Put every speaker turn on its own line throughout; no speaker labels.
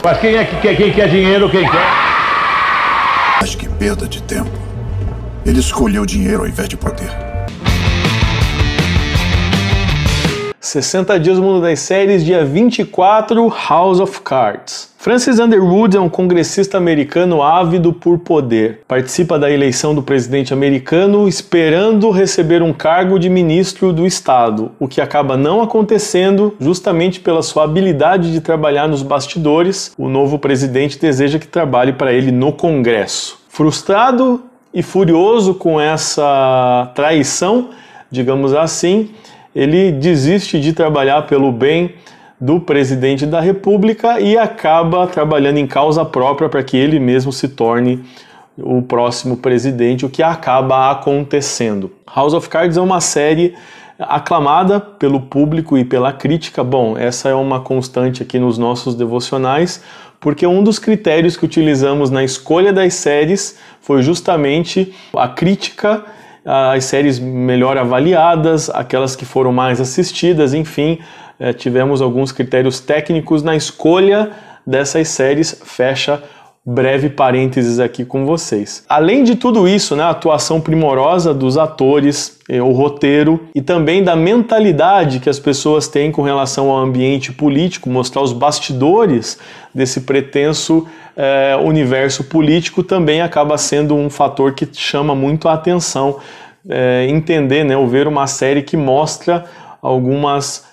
Mas quem é que quer? Quem quer dinheiro? Quem quer?
Acho que perda de tempo. Ele escolheu dinheiro ao invés de poder.
60 Dias do Mundo das Séries, dia 24, House of Cards. Francis Underwood é um congressista americano ávido por poder. Participa da eleição do presidente americano esperando receber um cargo de ministro do Estado, o que acaba não acontecendo justamente pela sua habilidade de trabalhar nos bastidores. O novo presidente deseja que trabalhe para ele no Congresso. Frustrado e furioso com essa traição, digamos assim, ele desiste de trabalhar pelo bem do presidente da República e acaba trabalhando em causa própria para que ele mesmo se torne o próximo presidente, o que acaba acontecendo. House of Cards é uma série aclamada pelo público e pela crítica. Bom, essa é uma constante aqui nos nossos devocionais, porque um dos critérios que utilizamos na escolha das séries foi justamente a crítica, as séries melhor avaliadas, aquelas que foram mais assistidas, enfim, tivemos alguns critérios técnicos na escolha dessas séries. Fecha breve parênteses aqui com vocês. Além de tudo isso, a atuação primorosa dos atores, o roteiro e também da mentalidade que as pessoas têm com relação ao ambiente político, mostrar os bastidores desse pretenso universo político também acaba sendo um fator que chama muito a atenção. Entender, ou ver uma série que mostra algumas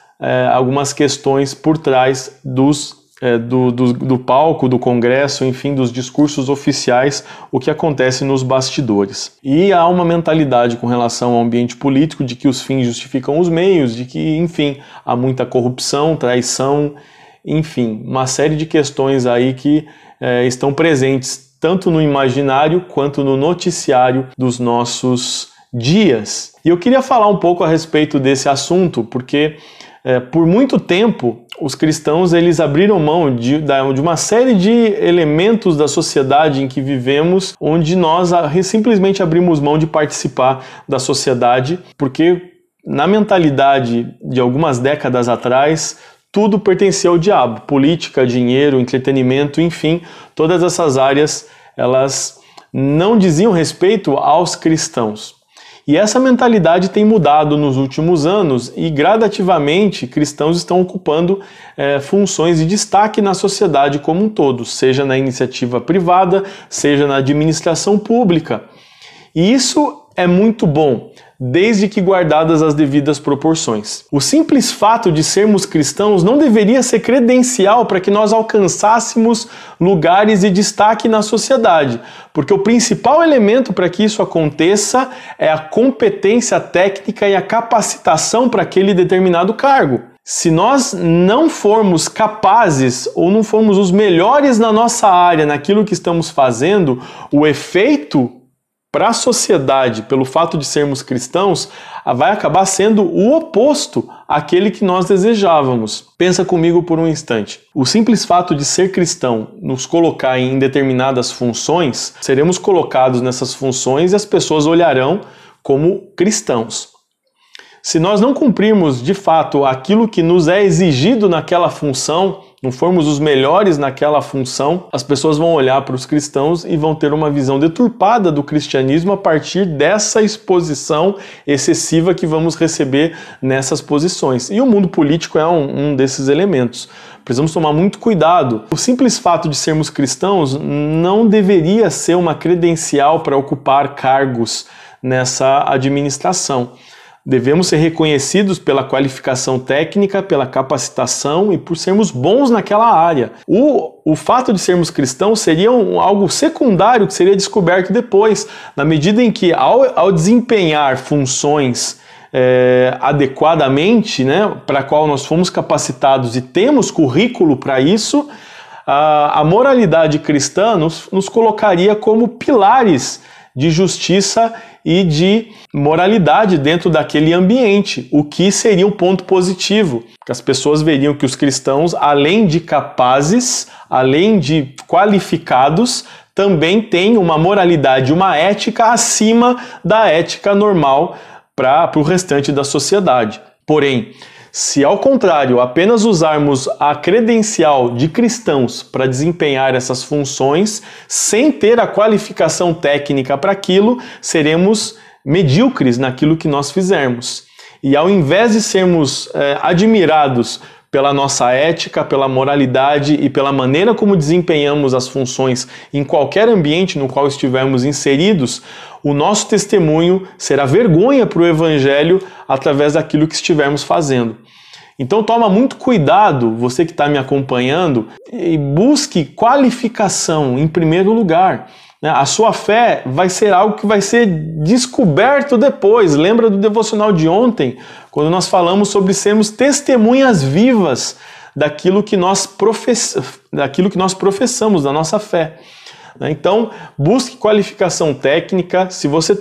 questões por trás do palco, do Congresso, enfim, dos discursos oficiais, o que acontece nos bastidores. E há uma mentalidade com relação ao ambiente político de que os fins justificam os meios, de que, enfim, há muita corrupção, traição, enfim, uma série de questões aí que estão presentes tanto no imaginário quanto no noticiário dos nossos dias. E eu queria falar um pouco a respeito desse assunto, porque por muito tempo os cristãos eles abriram mão de uma série de elementos da sociedade em que vivemos, onde nós simplesmente abrimos mão de participar da sociedade, porque na mentalidade de algumas décadas atrás tudo pertencia ao diabo: política, dinheiro, entretenimento, enfim, todas essas áreas elas não diziam respeito aos cristãos. E essa mentalidade tem mudado nos últimos anos e gradativamente cristãos estão ocupando funções de destaque na sociedade como um todo, seja na iniciativa privada, seja na administração pública. E isso é muito bom, desde que guardadas as devidas proporções. O simples fato de sermos cristãos não deveria ser credencial para que nós alcançássemos lugares de destaque na sociedade, porque o principal elemento para que isso aconteça é a competência técnica e a capacitação para aquele determinado cargo. Se nós não formos capazes ou não formos os melhores na nossa área, naquilo que estamos fazendo, o efeito para a sociedade, pelo fato de sermos cristãos, vai acabar sendo o oposto àquele que nós desejávamos. Pensa comigo por um instante. O simples fato de ser cristão nos colocar em determinadas funções, seremos colocados nessas funções e as pessoas olharão como cristãos. Se nós não cumprirmos de fato aquilo que nos é exigido naquela função, não formos os melhores naquela função, as pessoas vão olhar para os cristãos e vão ter uma visão deturpada do cristianismo a partir dessa exposição excessiva que vamos receber nessas posições. E o mundo político é um desses elementos. Precisamos tomar muito cuidado. O simples fato de sermos cristãos não deveria ser uma credencial para ocupar cargos nessa administração. Devemos ser reconhecidos pela qualificação técnica, pela capacitação e por sermos bons naquela área. O fato de sermos cristãos seria algo secundário que seria descoberto depois, na medida em que ao desempenhar funções adequadamente, para a qual nós fomos capacitados e temos currículo para isso, a moralidade cristã nos colocaria como pilares de justiça e de moralidade dentro daquele ambiente, o que seria um ponto positivo, que as pessoas veriam que os cristãos, além de capazes, além de qualificados, também têm uma moralidade, uma ética acima da ética normal para o restante da sociedade. Porém, Se ao contrário, apenas usarmos a credencial de cristãos para desempenhar essas funções, sem ter a qualificação técnica para aquilo, seremos medíocres naquilo que nós fizermos. E ao invés de sermos admirados pela nossa ética, pela moralidade e pela maneira como desempenhamos as funções em qualquer ambiente no qual estivermos inseridos, o nosso testemunho será vergonha para o Evangelho através daquilo que estivermos fazendo. Então toma muito cuidado, você que está me acompanhando, e busque qualificação em primeiro lugar. A sua fé vai ser algo que vai ser descoberto depois. Lembra do devocional de ontem, quando nós falamos sobre sermos testemunhas vivas daquilo que nós professamos, da nossa fé. Então, busque qualificação técnica. Se você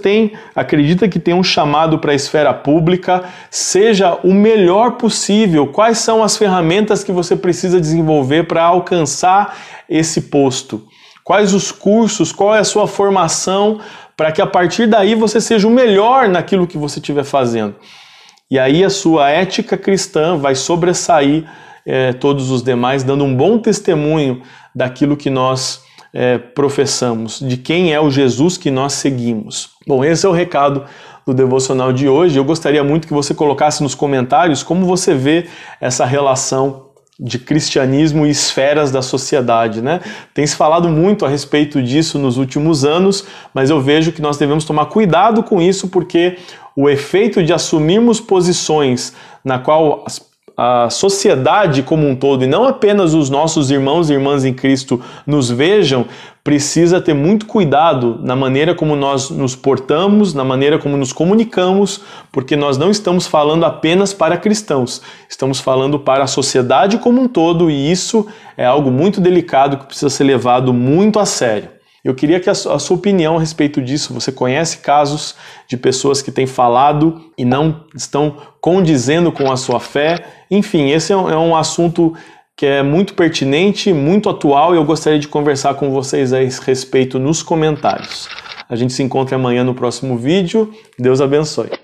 acredita que tem um chamado para a esfera pública, seja o melhor possível. Quais são as ferramentas que você precisa desenvolver para alcançar esse posto? Quais os cursos, qual é a sua formação, para que a partir daí você seja o melhor naquilo que você estiver fazendo. E aí a sua ética cristã vai sobressair todos os demais, dando um bom testemunho daquilo que nós professamos, de quem é o Jesus que nós seguimos. Bom, esse é o recado do devocional de hoje. Eu gostaria muito que você colocasse nos comentários como você vê essa relação de cristianismo e esferas da sociedade, né? Tem se falado muito a respeito disso nos últimos anos, mas eu vejo que nós devemos tomar cuidado com isso, porque o efeito de assumirmos posições na qual a sociedade como um todo, e não apenas os nossos irmãos e irmãs em Cristo nos vejam, precisa ter muito cuidado na maneira como nós nos portamos, na maneira como nos comunicamos, porque nós não estamos falando apenas para cristãos, estamos falando para a sociedade como um todo, e isso é algo muito delicado que precisa ser levado muito a sério. Eu queria que a sua opinião a respeito disso. Você conhece casos de pessoas que têm falado e não estão condizendo com a sua fé? Enfim, esse é um assunto que é muito pertinente, muito atual, e eu gostaria de conversar com vocês a esse respeito nos comentários. A gente se encontra amanhã no próximo vídeo. Deus abençoe.